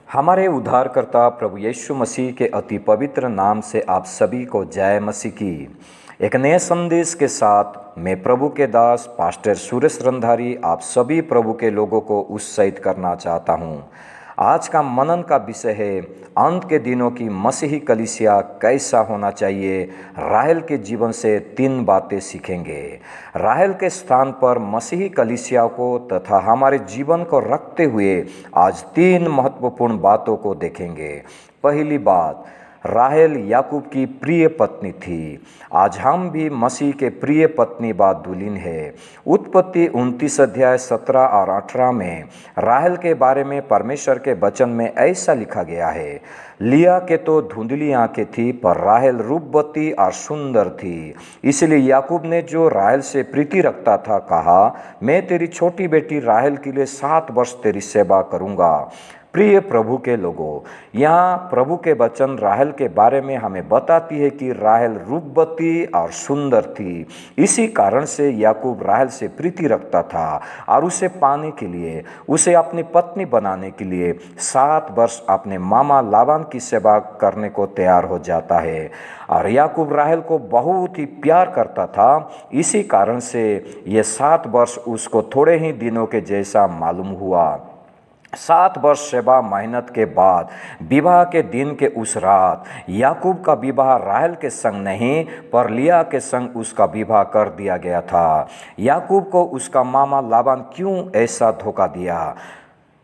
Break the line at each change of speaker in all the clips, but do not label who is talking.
हमारे उद्धारकर्ता प्रभु यीशु मसीह के अति पवित्र नाम से आप सभी को जय मसीह की। एक नए संदेश के साथ मैं प्रभु के दास पास्टर सुरेश रंधारी आप सभी प्रभु के लोगों को उत्साहित करना चाहता हूं। आज का मनन का विषय है अंत के दिनों की मसीही कलीसिया कैसा होना चाहिए। राहेल के जीवन से 3 बातें सीखेंगे। राहेल के स्थान पर मसीही कलीसिया को तथा हमारे जीवन को रखते हुए आज 3 महत्वपूर्ण बातों को देखेंगे। पहली बात, राहेल याकूब की प्रिय पत्नी थी। आज हम भी मसीह के प्रिय पत्नी व दुल्हन है। उत्पत्ति 29 अध्याय 17 और 18 में राहेल के बारे में परमेश्वर के वचन में ऐसा लिखा गया है, लिया के तो धुंधली आंखें थी पर राहेल रूपवती और सुंदर थी। इसलिए याकूब ने जो राहेल से प्रीति रखता था कहा, मैं तेरी छोटी बेटी राहेल के लिए 7 वर्ष तेरी सेवा करूँगा। प्रिय प्रभु के लोगों, यहाँ प्रभु के वचन राहेल के बारे में हमें बताती है कि राहेल रूपवती और सुंदर थी। इसी कारण से याकूब राहेल से प्रीति रखता था और उसे पाने के लिए, उसे अपनी पत्नी बनाने के लिए 7 वर्ष अपने मामा लाबान की सेवा करने को तैयार हो जाता है। और याकूब राहेल को बहुत ही प्यार करता था। इसी कारण से ये 7 वर्ष उसको थोड़े ही दिनों के जैसा मालूम हुआ। 7 वर्ष सेवा मेहनत के बाद विवाह के दिन के उस रात याकूब का विवाह राहेल के संग नहीं पर लिया के संग उसका विवाह कर दिया गया था। याकूब को उसका मामा लाबान क्यों ऐसा धोखा दिया?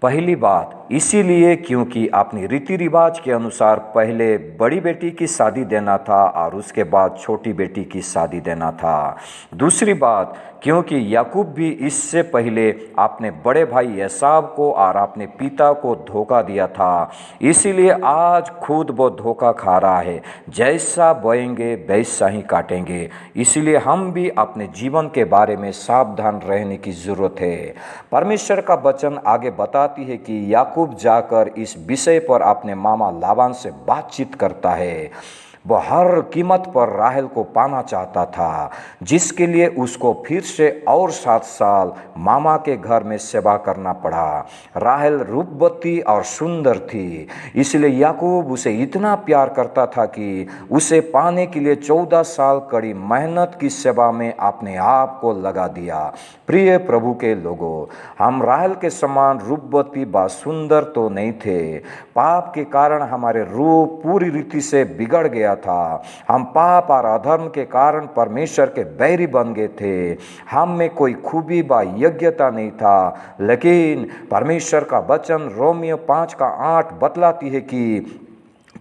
पहली बात इसीलिए क्योंकि अपनी रीति रिवाज के अनुसार पहले बड़ी बेटी की शादी देना था और उसके बाद छोटी बेटी की शादी देना था। दूसरी बात क्योंकि याकूब भी इससे पहले अपने बड़े भाई एसाव को और अपने पिता को धोखा दिया था। इसीलिए आज खुद वो धोखा खा रहा है। जैसा बोएंगे वैसा ही काटेंगे। इसीलिए हम भी अपने जीवन के बारे में सावधान रहने की जरूरत है। परमेश्वर का वचन आगे बताती है कि याकूब जाकर इस विषय पर अपने मामा लाबान से बातचीत करता है। वह हर कीमत पर राहेल को पाना चाहता था, जिसके लिए उसको फिर से और 7 साल मामा के घर में सेवा करना पड़ा। राहेल रूपवती और सुंदर थी, इसलिए याकूब उसे इतना प्यार करता था कि उसे पाने के लिए 14 साल कड़ी मेहनत की सेवा में अपने आप को लगा दिया। प्रिय प्रभु के लोगों, हम राहेल के समान रूपवती व सुंदर तो नहीं थे। पाप के कारण हमारे रूप पूरी रीति से बिगड़ गया था। हम पाप और अधर्म के कारण परमेश्वर के बैरी बन गए थे। हम में कोई खूबी व योग्यता नहीं था, लेकिन परमेश्वर का वचन रोमियो 5:8 बतलाती है कि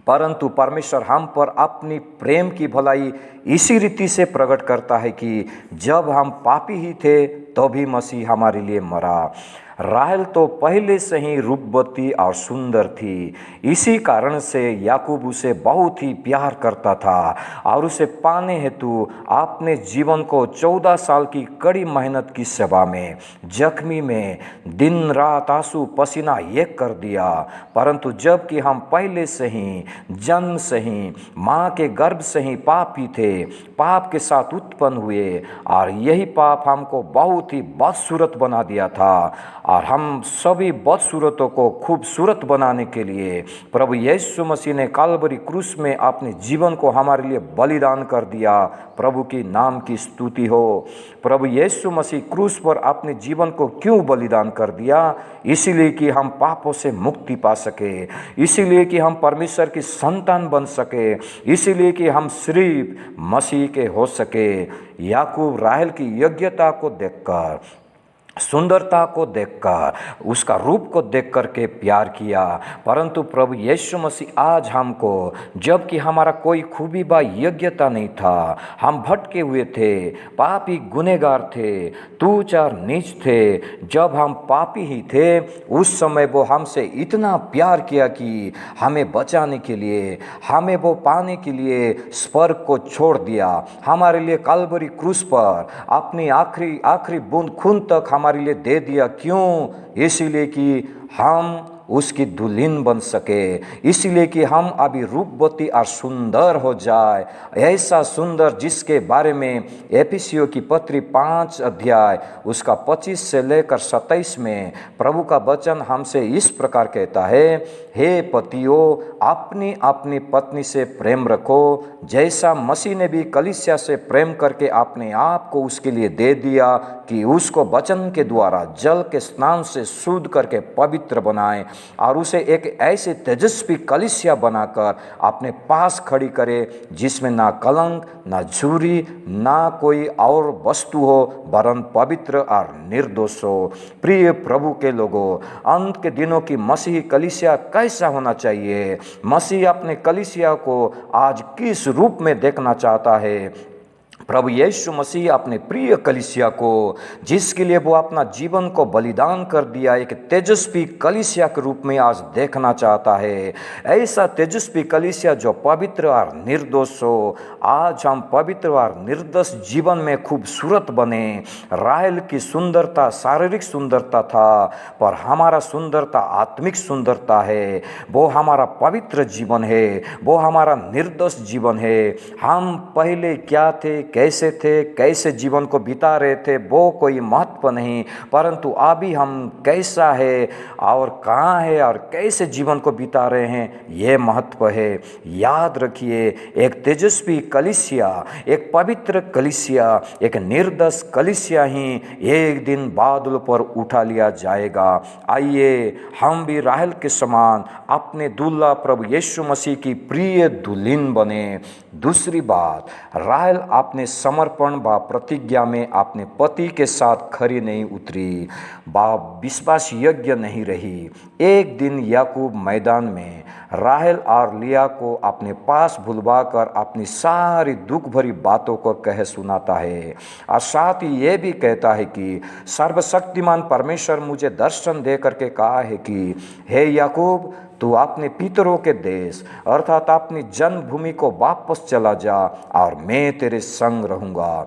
परंतु परमेश्वर हम पर अपनी प्रेम की भलाई इसी रीति से प्रकट करता है कि जब हम पापी ही थे तो भी मसीह हमारे लिए मरा। राहेल तो पहले से ही रूपवती और सुंदर थी। इसी कारण से याकूब उसे बहुत ही प्यार करता था और उसे पाने हेतु अपने जीवन को 14 साल की कड़ी मेहनत की सेवा में, जख्मी में दिन रात आंसू पसीना एक कर दिया। परंतु जबकि हम पहले से ही जन्म से ही माँ के गर्भ से ही पापी थे, पाप के साथ उत्पन्न हुए और यही पाप हमको बहुत ही बदसूरत बना दिया था। और हम सभी बदसूरतों को खूबसूरत बनाने के लिए प्रभु यीशु मसीह ने काल्वरी क्रूस में अपने जीवन को हमारे लिए बलिदान कर दिया। प्रभु की नाम की स्तुति हो। प्रभु यीशु मसीह क्रूस पर अपने जीवन को क्यों बलिदान कर दिया? इसीलिए कि हम पापों से मुक्ति पा सके, इसीलिए कि हम परमेश्वर की संतान बन सके, इसीलिए कि हम सिर्फ मसीह के हो सके। याकूब राहेल की योग्यता को देखकर, सुंदरता को देखकर, उसका रूप को देख करके प्यार किया। परंतु प्रभु यीशु मसीह आज हमको, जबकि हमारा कोई खूबी व योग्यता नहीं था, हम भटके हुए थे, पापी गुनहगार थे, तूच और नीच थे, जब हम पापी ही थे उस समय वो हमसे इतना प्यार किया कि हमें बचाने के लिए, हमें वो पाने के लिए स्वर्ग को छोड़ दिया। हमारे लिए काल्वरी क्रूस पर अपनी आखिरी बूंद खून तक हमारे लिए दे दिया। क्यों? इसीलिए कि हम उसकी दुल्हन बन सके, इसलिए कि हम अभी रूपवती और सुंदर हो जाए, ऐसा सुंदर जिसके बारे में एफिसियों की पत्री 5 अध्याय उसका 25 से लेकर 27 में प्रभु का वचन हमसे इस प्रकार कहता है, हे पतियों अपनी अपनी पत्नी से प्रेम रखो, जैसा मसीह ने भी कलीसिया से प्रेम करके अपने आप को उसके लिए दे दिया कि उसको वचन के द्वारा जल के स्नान से शुद्ध करके पवित्र बनाए और उसे एक ऐसे तेजस्वी कलीसिया बनाकर अपने पास खड़ी करे जिसमें ना कलंक, ना झुर्री, ना कोई और वस्तु हो, वरन पवित्र और निर्दोष हो। प्रिय प्रभु के लोगों, अंत के दिनों की मसीही कलीसिया कैसा होना चाहिए? मसीह अपने कलीसिया को आज किस रूप में देखना चाहता है? प्रभु यीशु मसीह अपने प्रिय कलीसिया को, जिसके लिए वो अपना जीवन को बलिदान कर दिया, एक तेजस्वी कलीसिया के रूप में आज देखना चाहता है। ऐसा तेजस्वी कलीसिया जो पवित्र और निर्दोष हो। आज हम पवित्र और निर्दोष जीवन में खूबसूरत बने। राहेल की सुंदरता शारीरिक सुंदरता था, पर हमारा सुंदरता आत्मिक सुंदरता है। वो हमारा पवित्र जीवन है, वो हमारा निर्दोष जीवन है। हम पहले क्या थे, कैसे थे, कैसे जीवन को बिता रहे थे, वो कोई महत्व नहीं, परंतु अभी हम कैसा है और कहाँ है और कैसे जीवन को बिता रहे हैं, ये महत्व है। याद रखिए, एक तेजस्वी कलीसिया, एक पवित्र कलीसिया, एक निर्दोष कलीसिया ही एक दिन बादल पर उठा लिया जाएगा। आइए हम भी राहेल के समान अपने दूल्हा प्रभु यीशु मसीह की प्रिय दुल्हन बने। दूसरी बात, राहेल अपने समर्पण व प्रतिज्ञा में अपने पति के साथ खरी नहीं उतरी, व विश्वास योग्य नहीं रही। एक दिन याकूब मैदान में राहेल और लिया को अपने पास बुलवाकर अपनी सारी दुख भरी बातों को कह सुनाता है और साथ ही ये भी कहता है कि सर्वशक्तिमान परमेश्वर मुझे दर्शन दे करके कहा है कि हे याकूब, तू अपने पितरों के देश अर्थात अपनी जन्मभूमि को वापस चला जा और मैं तेरे संग रहूँगा।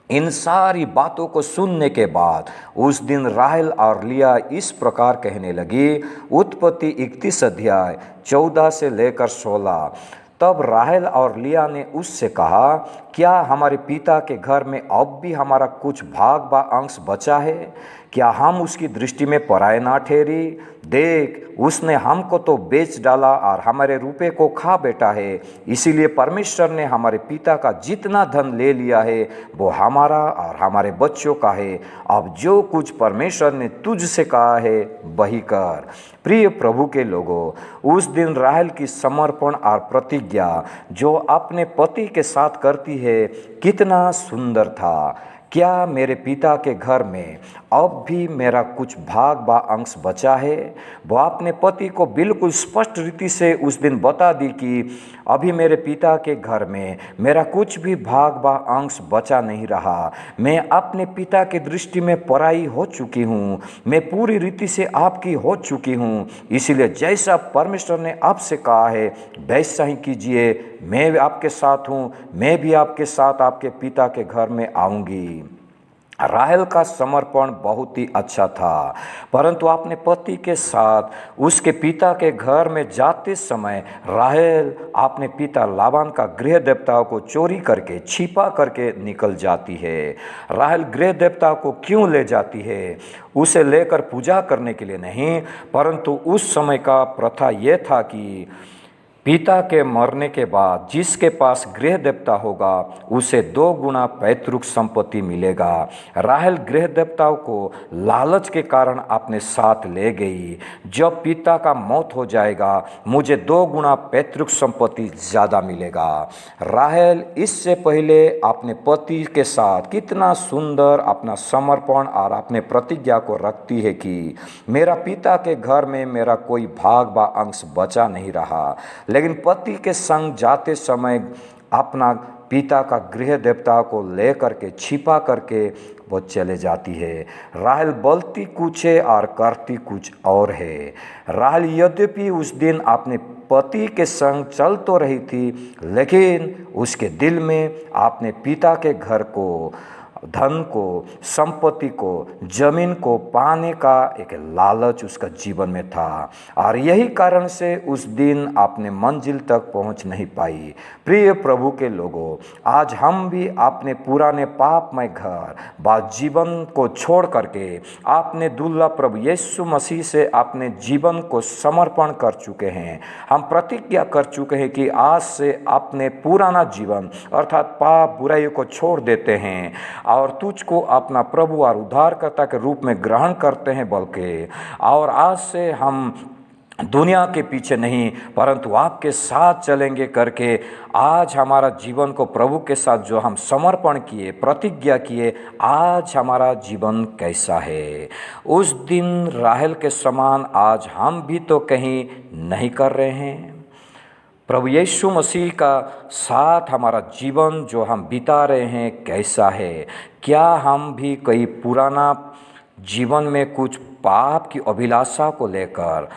इन सारी बातों को सुनने के बाद उस दिन राहेल और लिया इस प्रकार कहने लगी। उत्पत्ति 31 अध्याय 14 से लेकर 16। तब राहेल और लिया ने उससे कहा, क्या हमारे पिता के घर में अब भी हमारा कुछ भाग व अंश बचा है? क्या हम उसकी दृष्टि में पराये ना ठहरी? देख, उसने हमको तो बेच डाला और हमारे रुपये को खा बैठा है। इसीलिए परमेश्वर ने हमारे पिता का जितना धन ले लिया है वो हमारा और हमारे बच्चों का है। अब जो कुछ परमेश्वर ने तुझसे कहा है वही कर। प्रिय प्रभु के लोगों, उस दिन राहेल की समर्पण और प्रतिज्ञा जो अपने पति के साथ करती है, कितना सुंदर था। क्या मेरे पिता के घर में अब भी मेरा कुछ भाग व अंश बचा है? वह अपने पति को बिल्कुल स्पष्ट रीति से उस दिन बता दी कि अभी मेरे पिता के घर में मेरा कुछ भी भाग व अंश बचा नहीं रहा। मैं अपने पिता की दृष्टि में पराई हो चुकी हूँ, मैं पूरी रीति से आपकी हो चुकी हूँ। इसीलिए जैसा परमेश्वर ने आपसे कहा है वैसा ही कीजिए। मैं आपके साथ हूँ, मैं भी आपके साथ आपके पिता के घर में आऊँगी। राहेल का समर्पण बहुत ही अच्छा था, परंतु अपने पति के साथ उसके पिता के घर में जाते समय राहेल अपने पिता लाबान का गृह देवताओं को चोरी करके छिपा करके निकल जाती है। राहेल गृह देवता को क्यों ले जाती है? उसे लेकर पूजा करने के लिए नहीं, परंतु उस समय का प्रथा यह था कि पिता के मरने के बाद जिसके पास गृह देवता होगा उसे 2 गुना पैतृक संपत्ति मिलेगा। राहेल गृह देवताओं को लालच के कारण अपने साथ ले गई। जब पिता का मौत हो जाएगा मुझे 2 गुना पैतृक संपत्ति ज़्यादा मिलेगा। राहेल इससे पहले अपने पति के साथ कितना सुंदर अपना समर्पण और अपने प्रतिज्ञा को रखती है कि मेरा पिता के घर में मेरा कोई भाग व अंश बचा नहीं रहा, लेकिन पति के संग जाते समय अपना पिता का गृह देवता को ले करके छिपा करके वो चले जाती है। राहेल बोलती कुछ है और करती कुछ और है। राहेल यद्यपि उस दिन अपने पति के संग चल तो रही थी, लेकिन उसके दिल में अपने पिता के घर को धन को, संपत्ति को, जमीन को पाने का एक लालच उसका जीवन में था और यही कारण से उस दिन अपने मंजिल तक पहुंच नहीं पाई। प्रिय प्रभु के लोगों, आज हम भी अपने पुराने पापमय घर व जीवन को छोड़ करके अपने दुल्हा प्रभु यीशु मसीह से अपने जीवन को समर्पण कर चुके हैं। हम प्रतिज्ञा कर चुके हैं कि आज से अपने पुराना जीवन अर्थात पाप बुराइयों को छोड़ देते हैं और तुझको अपना प्रभु और उद्धारकर्ता के रूप में ग्रहण करते हैं। बल्कि और आज से हम दुनिया के पीछे नहीं परंतु आपके साथ चलेंगे करके आज हमारा जीवन को प्रभु के साथ जो हम समर्पण किए, प्रतिज्ञा किए, आज हमारा जीवन कैसा है। उस दिन राहेल के समान आज हम भी तो कहीं नहीं कर रहे हैं। प्रभु यीशु मसीह का साथ हमारा जीवन जो हम बिता रहे हैं कैसा है। क्या हम भी कोई पुराना जीवन में कुछ पाप की अभिलाषा को लेकर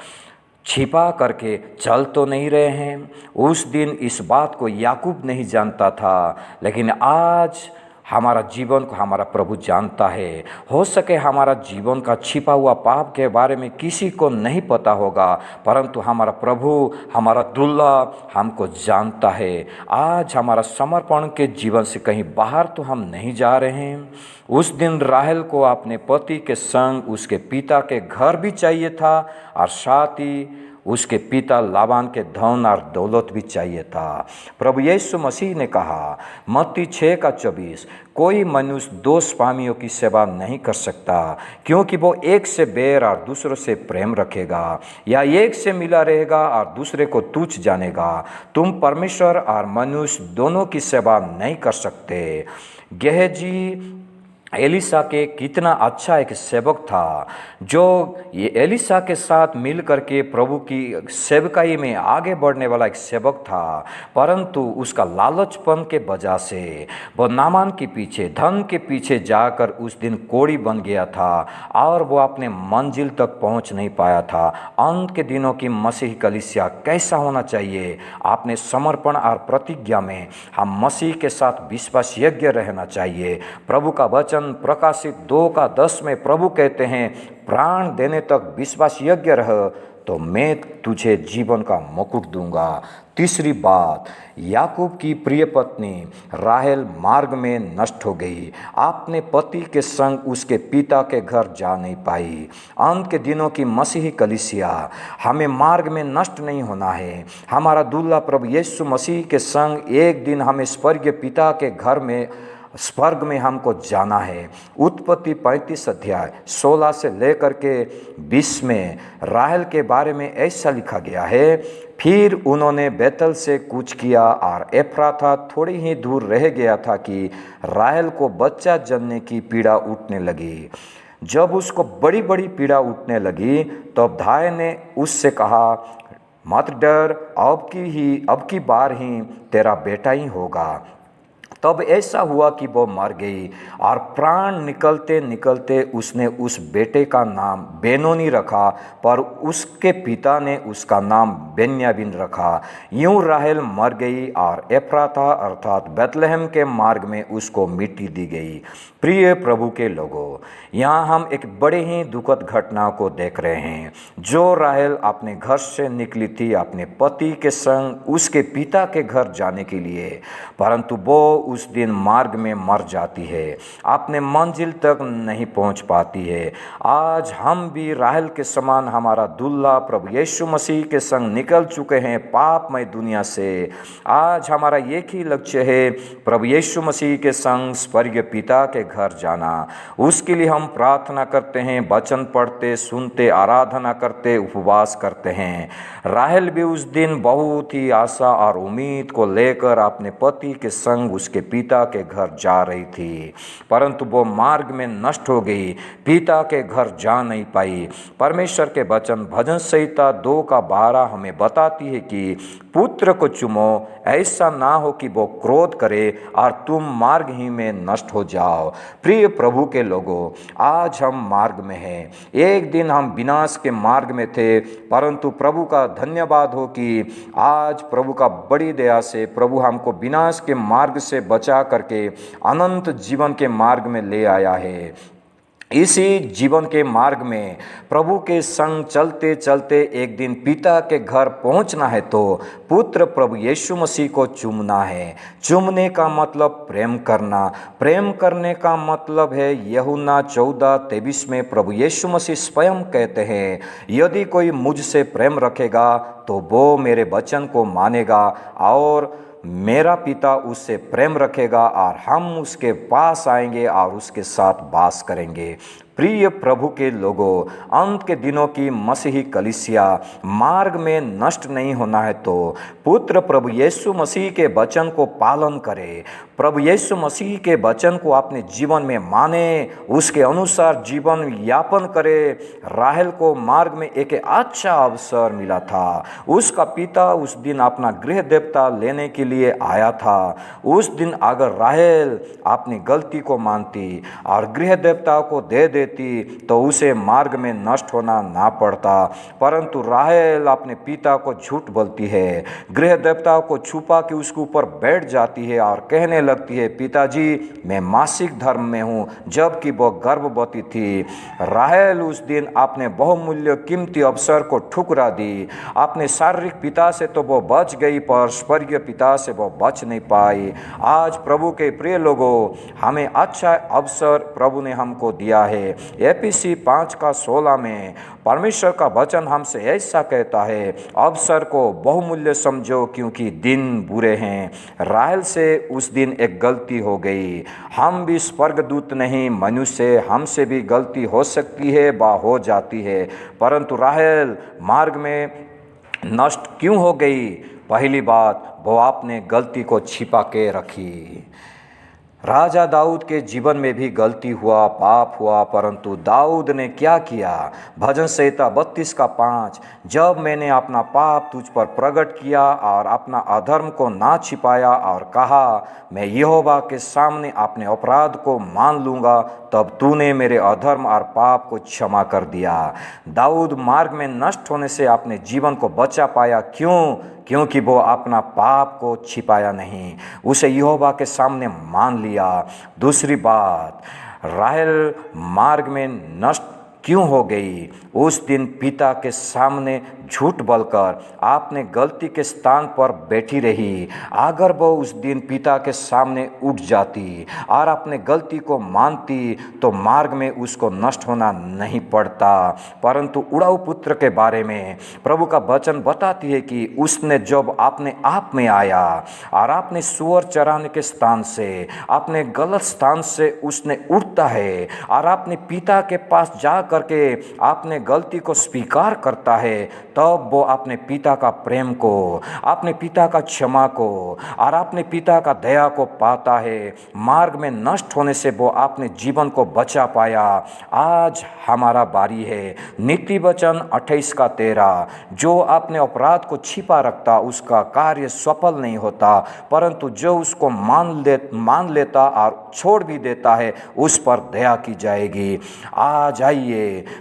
छिपा करके चल तो नहीं रहे हैं। उस दिन इस बात को याकूब नहीं जानता था, लेकिन आज हमारा जीवन को हमारा प्रभु जानता है। हो सके हमारा जीवन का छिपा हुआ पाप के बारे में किसी को नहीं पता होगा, परंतु हमारा प्रभु, हमारा दुल्हा हमको जानता है। आज हमारा समर्पण के जीवन से कहीं बाहर तो हम नहीं जा रहे हैं। उस दिन राहेल को अपने पति के संग उसके पिता के घर भी चाहिए था और साथ ही उसके पिता लाबान के धन और दौलत भी चाहिए था। प्रभु यीशु मसीह ने कहा मत्ती 6:24, कोई मनुष्य दो स्वामियों की सेवा नहीं कर सकता, क्योंकि वो एक से बैर और दूसरों से प्रेम रखेगा, या एक से मिला रहेगा और दूसरे को तुच्छ जानेगा। तुम परमेश्वर और मनुष्य दोनों की सेवा नहीं कर सकते। गेहजी एलिसा के कितना अच्छा एक सेवक था, जो ये एलिसा के साथ मिल करके प्रभु की सेवकाई में आगे बढ़ने वाला एक सेवक था, परंतु उसका लालचपन के वजह से वो नामान के पीछे, धन के पीछे जाकर उस दिन कोड़ी बन गया था और वो अपने मंजिल तक पहुंच नहीं पाया था। अंत के दिनों की मसीह कलीसिया कैसा होना चाहिए? अपने समर्पण और प्रतिज्ञा में हम मसीह के साथ विश्वास योग्य रहना चाहिए। प्रभु का वचन प्रकाशित 2:10 में प्रभु कहते हैं, प्राण देने तक विश्वास योग्य रह तो मैं तुझे जीवन का मुकुट दूंगा। तीसरी बात, याकूब की प्रिय पत्नी राहेल मार्ग में नष्ट हो गई। अपने पति के संग उसके पिता के घर जा नहीं पाई। अंत के दिनों की मसीही कलीसिया, हमें मार्ग में नष्ट नहीं होना है। हमारा दूल्हा प्रभु यीशु मसीह के संग एक दिन हमें स्वर्गीय पिता के घर में, स्वर्ग में हमको जाना है। उत्पत्ति 35:16 से लेकर के 20 में राहेल के बारे में ऐसा लिखा गया है, फिर उन्होंने बैतल से कूच किया और एफ्राता थोड़ी ही दूर रह गया था कि राहेल को बच्चा जनने की पीड़ा उठने लगी। जब उसको बड़ी बड़ी पीड़ा उठने लगी तब धाय ने उससे कहा, मत डर, अब की बार ही तेरा बेटा ही होगा। तब ऐसा हुआ कि वो मर गई और प्राण निकलते निकलते उसने उस बेटे का नाम बेनोनी रखा, पर उसके पिता ने उसका नाम बेन्यामीन रखा। यूं राहेल मर गई और एफ्राता अर्थात बैतलहम के मार्ग में उसको मिट्टी दी गई। प्रिय प्रभु के लोगों, यहाँ हम एक बड़े ही दुखद घटना को देख रहे हैं। जो राहेल अपने घर से निकली थी अपने पति के संग उसके पिता के घर जाने के लिए, परंतु वो उस दिन मार्ग में मर जाती है, अपने मंजिल तक नहीं पहुंच पाती है। आज हम भी राहेल के समान हमारा दूल्हा प्रभु यीशु मसीह के संग निकल चुके हैं पापमय दुनिया से। आज हमारा एक ही लक्ष्य है, प्रभु यीशु मसीह के संग स्वर्गीय पिता के घर जाना। उसके लिए हम प्रार्थना करते हैं, वचन पढ़ते, सुनते, आराधना करते, उपवास करते हैं। राहेल भी उस दिन बहुत ही आशा और उम्मीद को लेकर अपने पति के संग उसके पिता के घर जा रही थी, परंतु वो मार्ग में नष्ट हो गई, पिता के घर जा नहीं पाई। परमेश्वर के वचन भजन संहिता 2:12 हमें बताती है कि पुत्र पुत्र को चुमो, ऐसा ना हो कि वो क्रोध करे और तुम मार्ग ही में नष्ट हो जाओ। प्रिय प्रभु के लोगों, आज हम मार्ग में हैं। एक दिन हम विनाश के मार्ग में थे, परंतु प्रभु का धन्यवाद हो कि आज प्रभु का बड़ी दया से प्रभु हमको विनाश के मार्ग से बचा करके अनंत जीवन के मार्ग में ले आया है। इसी जीवन के मार्ग में प्रभु के संग चलते चलते एक दिन पिता के घर पहुंचना है तो पुत्र प्रभु यीशु मसीह को चूमना है। चूमने का मतलब प्रेम करना। प्रेम करने का मतलब है यूहन्ना 14:23 में प्रभु यीशु मसीह स्वयं कहते हैं, यदि कोई मुझसे प्रेम रखेगा तो वो मेरे वचन को मानेगा और मेरा पिता उससे प्रेम रखेगा और हम उसके पास आएंगे और उसके साथ वास करेंगे। प्रिय प्रभु के लोगों, अंत के दिनों की मसीही कलीसिया मार्ग में नष्ट नहीं होना है तो पुत्र प्रभु यीशु मसीह के वचन को पालन करे। प्रभु यीशु मसीह के वचन को अपने जीवन में माने, उसके अनुसार जीवन यापन करे। राहेल को मार्ग में एक अच्छा अवसर मिला था। उसका पिता उस दिन अपना गृह देवता लेने के लिए आया था। उस दिन अगर राहेल अपनी गलती को मानती और गृह देवता को दे देती तो उसे मार्ग में नष्ट होना ना पड़ता, परंतु राहेल अपने पिता को झूठ बोलती है, गृह देवता को छुपा के उसके ऊपर बैठ जाती है और कहने लगती है, पिताजी मैं मासिक धर्म में हूँ, जबकि वह गर्भवती थी। राहेल उस दिन अपने बहुमूल्य कीमती अवसर को ठुकरा दी। अपने शारीरिक पिता से तो वो बच गई, पर स्वर्गीय पिता से वो बच नहीं पाई। आज प्रभु के प्रिय लोगों, हमें अच्छा अवसर प्रभु ने हमको दिया है। एपीसी 5:16 में परमेश्वर का वचन हमसे ऐसा कहता है, अवसर को बहुमूल्य समझो क्योंकि दिन बुरे हैं। राहेल से उस दिन एक गलती हो गई। हम भी स्वर्गदूत नहीं, मनुष्य, हमसे भी गलती हो सकती है व हो जाती है, परंतु राहेल मार्ग में नष्ट क्यों हो गई? पहली बात, वो आपने गलती को छिपा के रखी। राजा दाऊद के जीवन में भी गलती हुआ, पाप हुआ, परंतु दाऊद ने क्या किया? भजन संहिता 32:5, जब मैंने अपना पाप तुझ पर प्रकट किया और अपना अधर्म को ना छिपाया और कहा मैं यहोवा के सामने अपने अपराध को मान लूँगा, तब तूने मेरे अधर्म और पाप को क्षमा कर दिया। दाऊद मार्ग में नष्ट होने से अपने जीवन को बचा पाया। क्यों? क्योंकि वो अपना पाप को छिपाया नहीं, उसे यहोवा के सामने मान लिया। दूसरी बात, राहेल मार्ग में नष्ट क्यों हो गई? उस दिन पिता के सामने झूठ बोलकर आपने गलती के स्थान पर बैठी रही। अगर वो उस दिन पिता के सामने उठ जाती और अपने गलती को मानती तो मार्ग में उसको नष्ट होना नहीं पड़ता। परंतु उड़ाऊ पुत्र के बारे में प्रभु का वचन बताती है कि उसने जब अपने आप में आया और आपने सुअर चराने के स्थान से, अपने गलत स्थान से उसने उठता है और अपने पिता के पास जा करके अपने गलती को स्वीकार करता है, तब वो अपने पिता का प्रेम को, अपने पिता का क्षमा को और अपने पिता का दया को पाता है। मार्ग में नष्ट होने से वो अपने जीवन को बचा पाया। आज हमारा बारी है। नीति वचन 28:13, जो अपने अपराध को छिपा रखता उसका कार्य सफल नहीं होता, परंतु जो उसको मान लेता और छोड़ भी देता है उस पर दया की जाएगी। आज आइए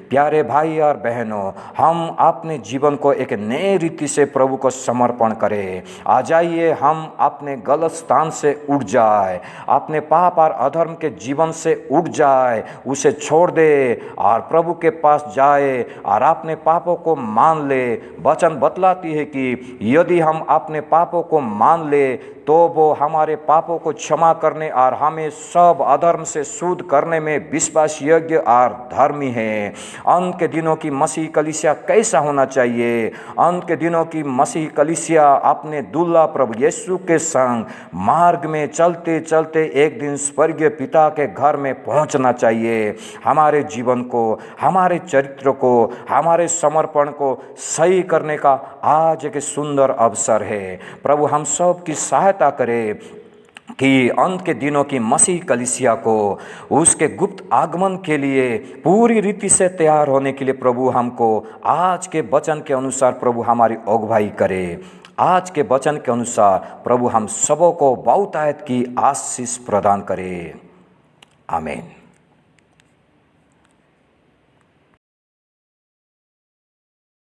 प्यारे भाई और बहनों, हम अपने जीवन को एक नए रीति से प्रभु को समर्पण करें। आ जाइए हम अपने गलत स्थान से उठ जाए, अपने पाप और अधर्म के जीवन से उठ जाए, उसे छोड़ दे और प्रभु के पास जाए और अपने पापों को मान ले। वचन बतलाती है कि यदि हम अपने पापों को मान ले तो वो हमारे पापों को क्षमा करने और हमें सब अधर्म से शुद्ध करने में विश्वास योग्य और धर्मी है। अंत के दिनों की मसीह कलीसिया कैसा होना चाहिए? अंत के दिनों की मसीह कलीसिया अपने दूल्हा प्रभु यीशु के संग मार्ग में चलते चलते एक दिन स्वर्गीय पिता के घर में पहुंचना चाहिए। हमारे जीवन को, हमारे चरित्र को, हमारे समर्पण को सही करने का आज एक सुंदर अवसर है। प्रभु हम सब की सहायता करे कि अंत के दिनों की मसीह कलीसिया को उसके गुप्त आगमन के लिए पूरी रीति से तैयार होने के लिए प्रभु हमको आज के वचन के अनुसार प्रभु हमारी अगुवाई करे। आज के वचन के अनुसार प्रभु हम सबों को बहुतायत की आशीष प्रदान करे। आमीन।